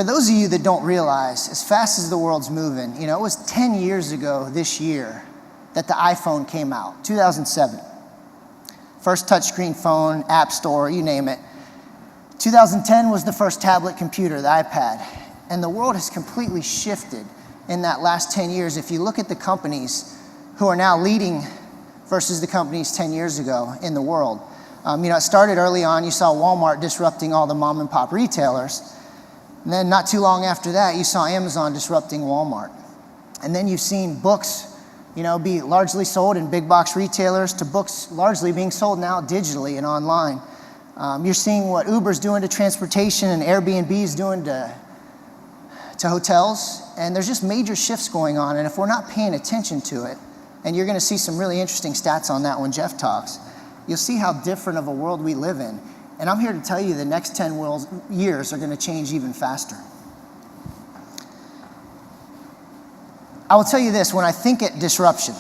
For those of you that don't realize, as fast as the world's moving, it was 10 years ago this year that the iPhone came out, 2007. First touchscreen phone, app store, you name it. 2010 was the first tablet computer, the iPad. And the world has completely shifted in that last 10 years. If you look at the companies who are now leading versus the companies 10 years ago in the world. It started early on. You saw Walmart disrupting all the mom and pop retailers. And then not too long after that, you saw Amazon disrupting Walmart. And then you've seen books be largely sold in big box retailers to books largely being sold now digitally and online. You're seeing what Uber's doing to transportation and Airbnb's doing to hotels. And there's just major shifts going on. And if we're not paying attention to it, and you're going to see some really interesting stats on that when Jeff talks, you'll see how different of a world we live in. And I'm here to tell you the next 10 years are going to change even faster. I will tell you this, when I think at disruption,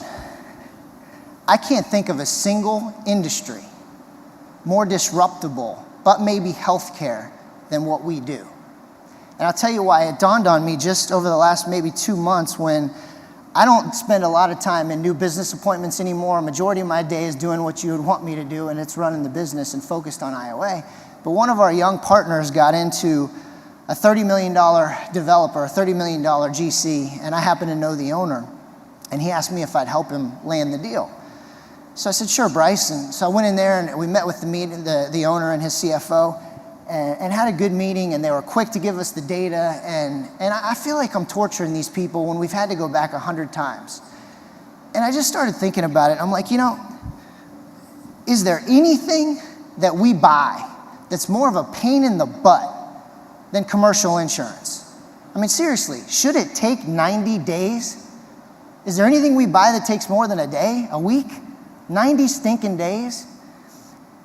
I can't think of a single industry more disruptible, but maybe healthcare, than what we do. And I'll tell you why. It dawned on me just over the last maybe 2 months when I don't spend a lot of time in new business appointments anymore. A majority of my day is doing what you would want me to do, and it's running the business and focused on IOA. But one of our young partners got into a $30 million developer, a $30 million GC, and I happen to know the owner. And he asked me if I'd help him land the deal. So I said, sure, Bryce. And so I went in there and we met with the owner and his CFO and had a good meeting, and they were quick to give us the data. And I feel like I'm torturing these people when we've had to go back 100 times. And I just started thinking about it. I'm like, is there anything that we buy that's more of a pain in the butt than commercial insurance? I mean, seriously, should it take 90 days? Is there anything we buy that takes more than a day, a week? 90 stinking days?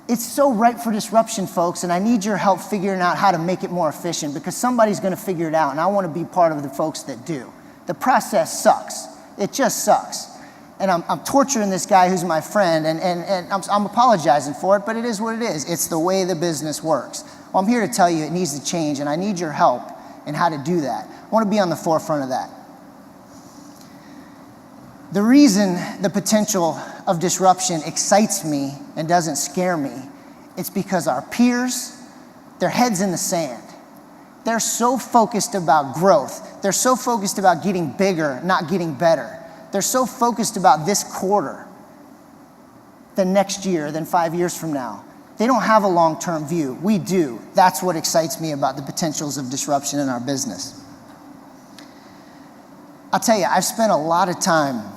It's so ripe for disruption, folks, and I need your help figuring out how to make it more efficient, because somebody's going to figure it out, and I want to be part of the folks that do. The process sucks. It just sucks. And I'm torturing this guy who's my friend, and I'm apologizing for it, but it is what it is. It's the way the business works. Well, I'm here to tell you it needs to change, and I need your help in how to do that. I want to be on the forefront of that. The reason the potential of disruption excites me and doesn't scare me, it's because our peers, their heads in the sand. They're so focused about growth. They're so focused about getting bigger, not getting better. They're so focused about this quarter, than next year, than 5 years from now. They don't have a long-term view. We do. That's what excites me about the potentials of disruption in our business. I'll tell you, I've spent a lot of time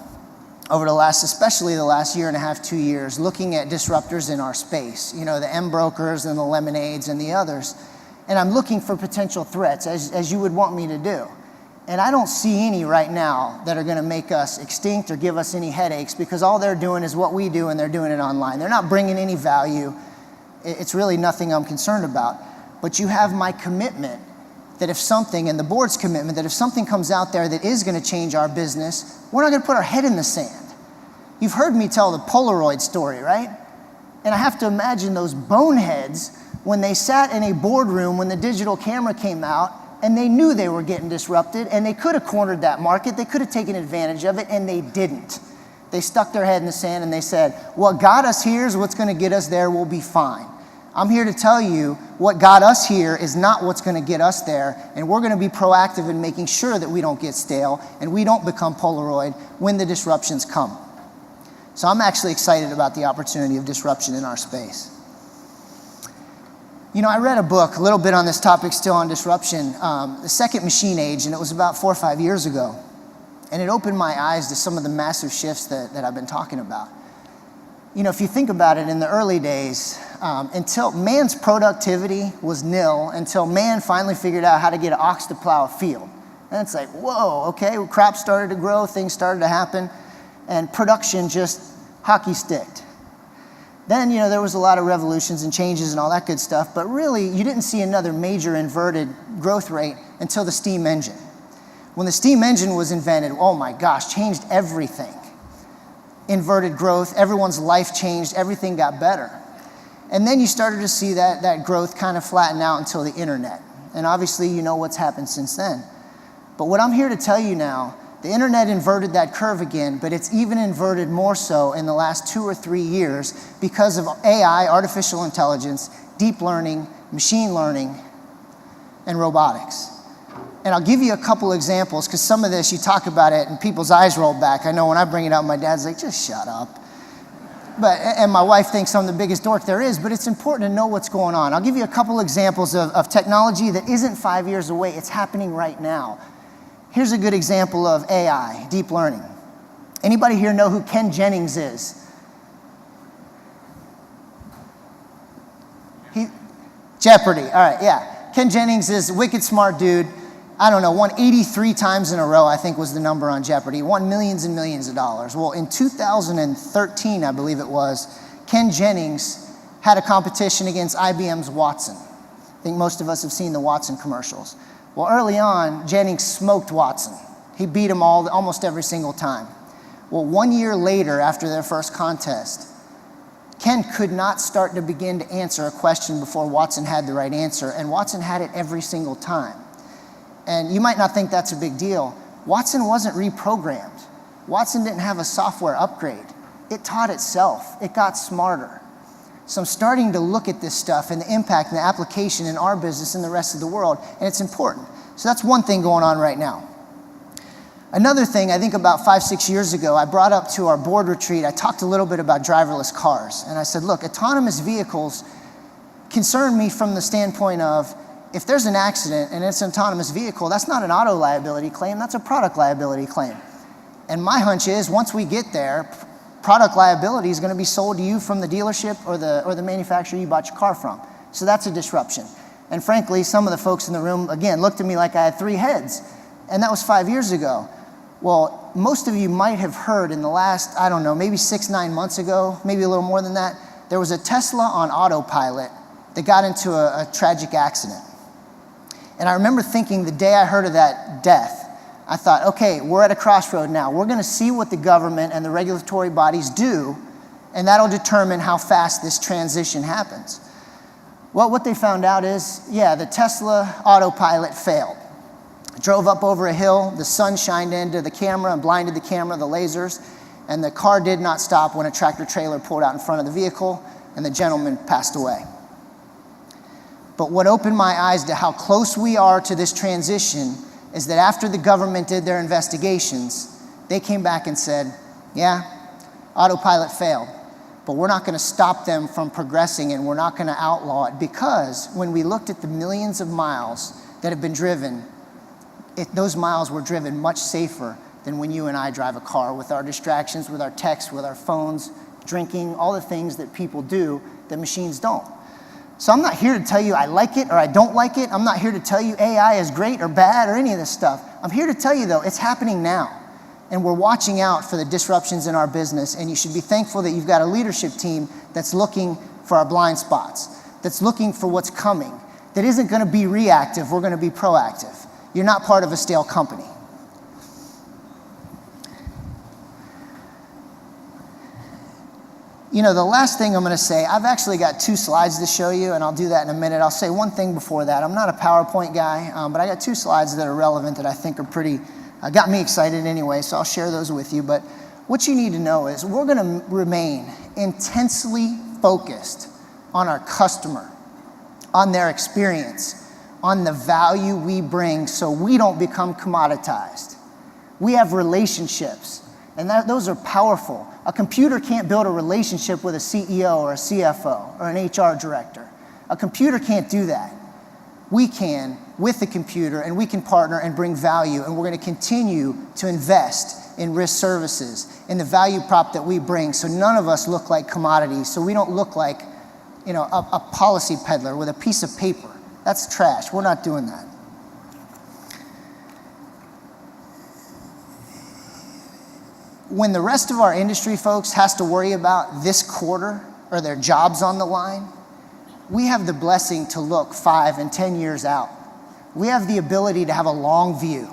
over especially the last year and a half, 2 years, looking at disruptors in our space, the M brokers and the lemonades and the others. And I'm looking for potential threats, as you would want me to do. And I don't see any right now that are going to make us extinct or give us any headaches, because all they're doing is what we do, and they're doing it online. They're not bringing any value. It's really nothing I'm concerned about. But you have my commitment that if something, and the board's commitment, that if something comes out there that is going to change our business, we're not going to put our head in the sand. You've heard me tell the Polaroid story, right? And I have to imagine those boneheads when they sat in a boardroom when the digital camera came out, and they knew they were getting disrupted, and they could have cornered that market. They could have taken advantage of it, and they didn't. They stuck their head in the sand, and they said, what got us here is what's going to get us there. We'll be fine. I'm here to tell you what got us here is not what's going to get us there, and we're going to be proactive in making sure that we don't get stale and we don't become Polaroid when the disruptions come. So I'm actually excited about the opportunity of disruption in our space. I read a book a little bit on this topic still on disruption, The Second Machine Age, and it was about 4 or 5 years ago. And it opened my eyes to some of the massive shifts that I've been talking about. If you think about it, in the early days, until man's productivity was nil, until man finally figured out how to get an ox to plow a field. And it's like, whoa, okay, crops started to grow, things started to happen, and production just hockey sticked. Then, there was a lot of revolutions and changes and all that good stuff, but really, you didn't see another major inverted growth rate until the steam engine. When the steam engine was invented, oh my gosh, changed everything. Inverted growth, everyone's life changed, everything got better. And then you started to see that growth kind of flatten out until the internet. And obviously, you know what's happened since then. But what I'm here to tell you now, the internet inverted that curve again, but it's even inverted more so in the last 2 or 3 years because of AI, artificial intelligence, deep learning, machine learning, and robotics. And I'll give you a couple examples, because some of this, you talk about it and people's eyes roll back. I know when I bring it up, my dad's like, just shut up. And my wife thinks I'm the biggest dork there is, but it's important to know what's going on. I'll give you a couple examples of technology that isn't 5 years away. It's happening right now. Here's a good example of AI, deep learning. Anybody here know who Ken Jennings is? Jeopardy, all right, yeah. Ken Jennings is a wicked smart dude. I don't know, won 83 times in a row, I think was the number on Jeopardy. Won millions and millions of dollars. Well, in 2013, I believe it was, Ken Jennings had a competition against IBM's Watson. I think most of us have seen the Watson commercials. Well, early on, Jennings smoked Watson. He beat him almost every single time. Well, 1 year later, after their first contest, Ken could not start to begin to answer a question before Watson had the right answer, and Watson had it every single time. And you might not think that's a big deal. Watson wasn't reprogrammed. Watson didn't have a software upgrade. It taught itself. It got smarter. So I'm starting to look at this stuff and the impact and the application in our business and the rest of the world, and it's important. So that's one thing going on right now. Another thing, I think about 5, 6 years ago, I brought up to our board retreat, I talked a little bit about driverless cars. And I said, look, autonomous vehicles concern me from the standpoint of, if there's an accident and it's an autonomous vehicle, that's not an auto liability claim, that's a product liability claim. And my hunch is, once we get there, product liability is going to be sold to you from the dealership or the manufacturer you bought your car from. So that's a disruption. And frankly, some of the folks in the room, again, looked at me like I had 3 heads. And that was 5 years ago. Well, most of you might have heard in the last, I don't know, maybe 6, 9 months ago, maybe a little more than that, there was a Tesla on autopilot that got into a tragic accident. And I remember thinking the day I heard of that death, I thought, okay, we're at a crossroad now. We're going to see what the government and the regulatory bodies do, and that'll determine how fast this transition happens. Well, what they found out is, yeah, the Tesla autopilot failed. Drove up over a hill, the sun shined into the camera and blinded the camera, the lasers, and the car did not stop when a tractor trailer pulled out in front of the vehicle, and the gentleman passed away. But what opened my eyes to how close we are to this transition is that after the government did their investigations, they came back and said, yeah, autopilot failed, but we're not going to stop them from progressing, and we're not going to outlaw it, because when we looked at the millions of miles that have been driven, those miles were driven much safer than when you and I drive a car with our distractions, with our texts, with our phones, drinking, all the things that people do that machines don't. So I'm not here to tell you I like it or I don't like it. I'm not here to tell you AI is great or bad or any of this stuff. I'm here to tell you, though, it's happening now. And we're watching out for the disruptions in our business, and you should be thankful that you've got a leadership team that's looking for our blind spots, that's looking for what's coming, that isn't going to be reactive, we're going to be proactive. You're not part of a stale company. You know, the last thing I'm going to say, I've actually got 2 slides to show you, and I'll do that in a minute. I'll say one thing before that. I'm not a PowerPoint guy, but I got 2 slides that are relevant that I think are pretty, got me excited anyway, so I'll share those with you. But what you need to know is we're going to remain intensely focused on our customer, on their experience, on the value we bring, so we don't become commoditized. We have relationships, and those are powerful. A computer can't build a relationship with a CEO or a CFO or an HR director. A computer can't do that. We can with the computer, and we can partner and bring value, and we're going to continue to invest in risk services, in the value prop that we bring, so none of us look like commodities, so we don't look like, you know, a policy peddler with a piece of paper. That's trash. We're not doing that. When the rest of our industry, folks, has to worry about this quarter or their jobs on the line, we have the blessing to look 5 and 10 years out. We have the ability to have a long view.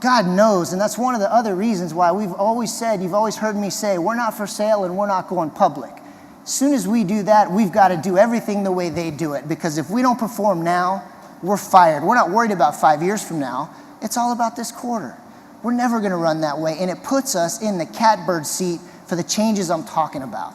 God knows, and that's one of the other reasons why we've always said, you've always heard me say, we're not for sale and we're not going public. As soon as we do that, we've got to do everything the way they do it, because if we don't perform now, we're fired. We're not worried about 5 years from now. It's all about this quarter. We're never going to run that way, and it puts us in the catbird seat for the changes I'm talking about.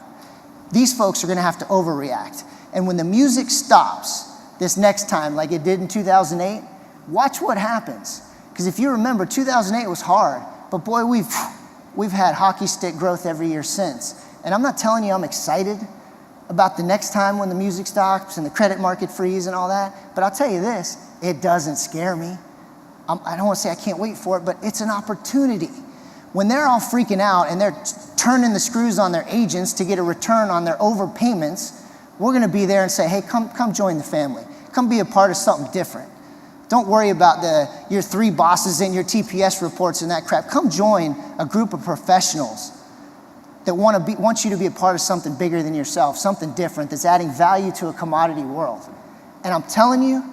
These folks are going to have to overreact. And when the music stops this next time, like it did in 2008, watch what happens. Because if you remember, 2008 was hard, but boy, we've had hockey stick growth every year since. And I'm not telling you I'm excited about the next time when the music stops and the credit market freeze and all that, but I'll tell you this, it doesn't scare me. I don't want to say I can't wait for it, but it's an opportunity. When they're all freaking out and they're turning the screws on their agents to get a return on their overpayments, we're going to be there and say, hey, come join the family. Come be a part of something different. Don't worry about your 3 bosses and your TPS reports and that crap. Come join a group of professionals that want you to be a part of something bigger than yourself, something different that's adding value to a commodity world. And I'm telling you,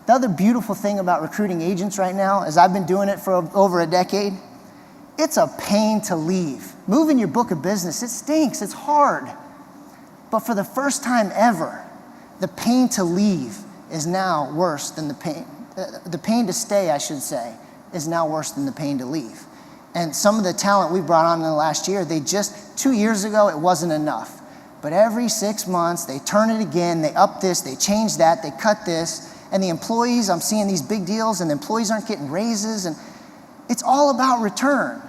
the other beautiful thing about recruiting agents right now is I've been doing it for over a decade. It's a pain to leave. Moving your book of business, it stinks, it's hard. But for the first time ever, the pain to leave is now worse than the pain to stay, I should say, is now worse than the pain to leave. And some of the talent we brought on in the last year, 2 years ago, it wasn't enough. But every 6 months, they turn it again, they up this, they change that, they cut this. And the employees, I'm seeing these big deals and the employees aren't getting raises. And it's all about return.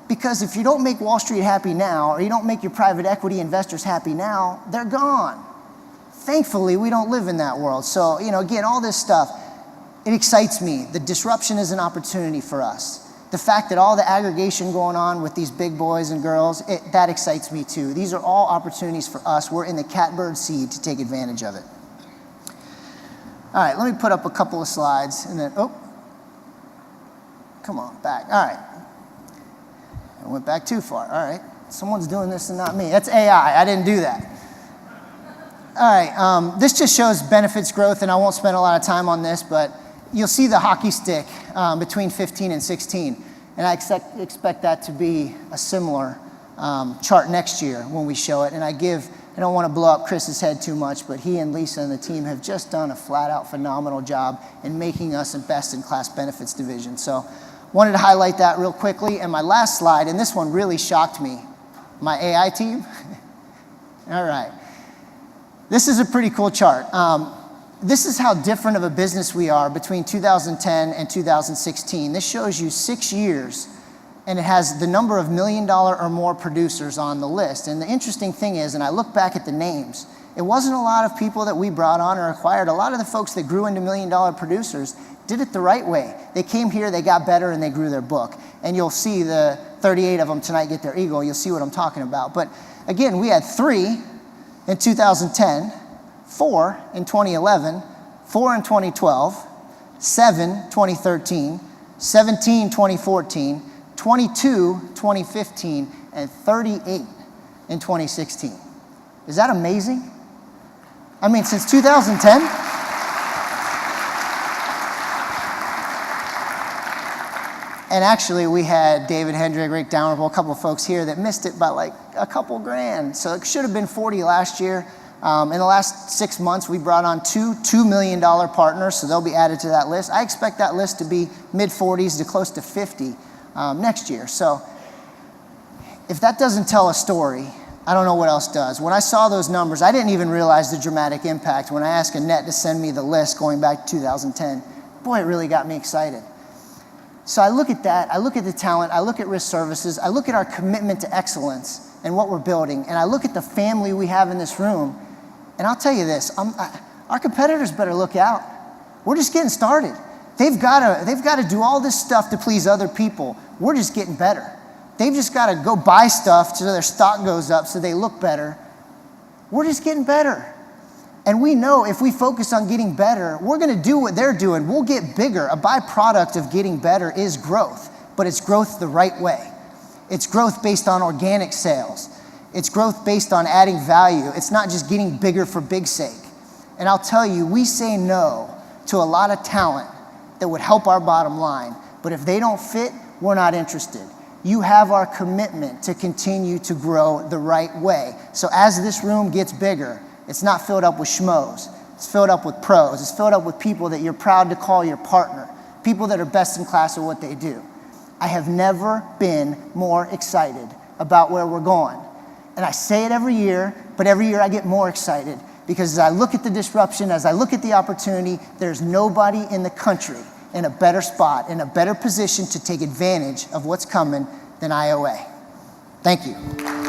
Because if you don't make Wall Street happy now, or you don't make your private equity investors happy now, they're gone. Thankfully, we don't live in that world. So, again, all this stuff, it excites me. The disruption is an opportunity for us. The fact that all the aggregation going on with these big boys and girls, that excites me too. These are all opportunities for us. We're in the catbird seat to take advantage of it. All right, let me put up a couple of slides and then, come on, back. All right. I went back too far. All right. Someone's doing this and not me. That's AI. I didn't do that. All right. This just shows benefits growth, and I won't spend a lot of time on this, but you'll see the hockey stick between 15 and 16. And I expect that to be a similar chart next year when we show it. And I don't want to blow up Chris's head too much, but he and Lisa and the team have just done a flat-out phenomenal job in making us a best-in-class benefits division. So wanted to highlight that real quickly. And my last slide, and this one really shocked me, my AI team. All right. This is a pretty cool chart. This is how different of a business we are between 2010 and 2016. This shows you 6 years, and it has the number of $1 million or more producers on the list. And the interesting thing is, and I look back at the names, it wasn't a lot of people that we brought on or acquired. A lot of the folks that grew into $1 million producers did it the right way. They came here, they got better, and they grew their book. And you'll see the 38 of them tonight get their eagle. You'll see what I'm talking about. But again, we had 3 in 2010, 4 in 2011, 4 in 2012, 7 2013, 17 2014, 22 2015, and 38 in 2016. Is that amazing? I mean, since 2010? And actually, we had David Hendrick, Rick Downrable, a couple of folks here that missed it by like a couple grand. So it should have been 40 last year. In the last 6 months, we brought on 2 $2 million partners, so they'll be added to that list. I expect that list to be mid-40s to close to 50 next year. So if that doesn't tell a story, I don't know what else does. When I saw those numbers, I didn't even realize the dramatic impact. When I asked Annette to send me the list going back to 2010, boy, it really got me excited. So I look at that, I look at the talent, I look at risk services, I look at our commitment to excellence and what we're building, and I look at the family we have in this room, and I'll tell you this, our competitors better look out. We're just getting started. They've got to do all this stuff to please other people. We're just getting better. They've just got to go buy stuff so their stock goes up so they look better. We're just getting better. And we know if we focus on getting better, we're going to do what they're doing. We'll get bigger. A byproduct of getting better is growth, but it's growth the right way. It's growth based on organic sales. It's growth based on adding value. It's not just getting bigger for big sake. And I'll tell you, we say no to a lot of talent that would help our bottom line. But if they don't fit, we're not interested. You have our commitment to continue to grow the right way. So as this room gets bigger, it's not filled up with schmoes. It's filled up with pros. It's filled up with people that you're proud to call your partner, people that are best in class at what they do. I have never been more excited about where we're going. And I say it every year, but every year I get more excited because as I look at the disruption, as I look at the opportunity, there's nobody in the country in a better spot, in a better position to take advantage of what's coming than IOA. Thank you.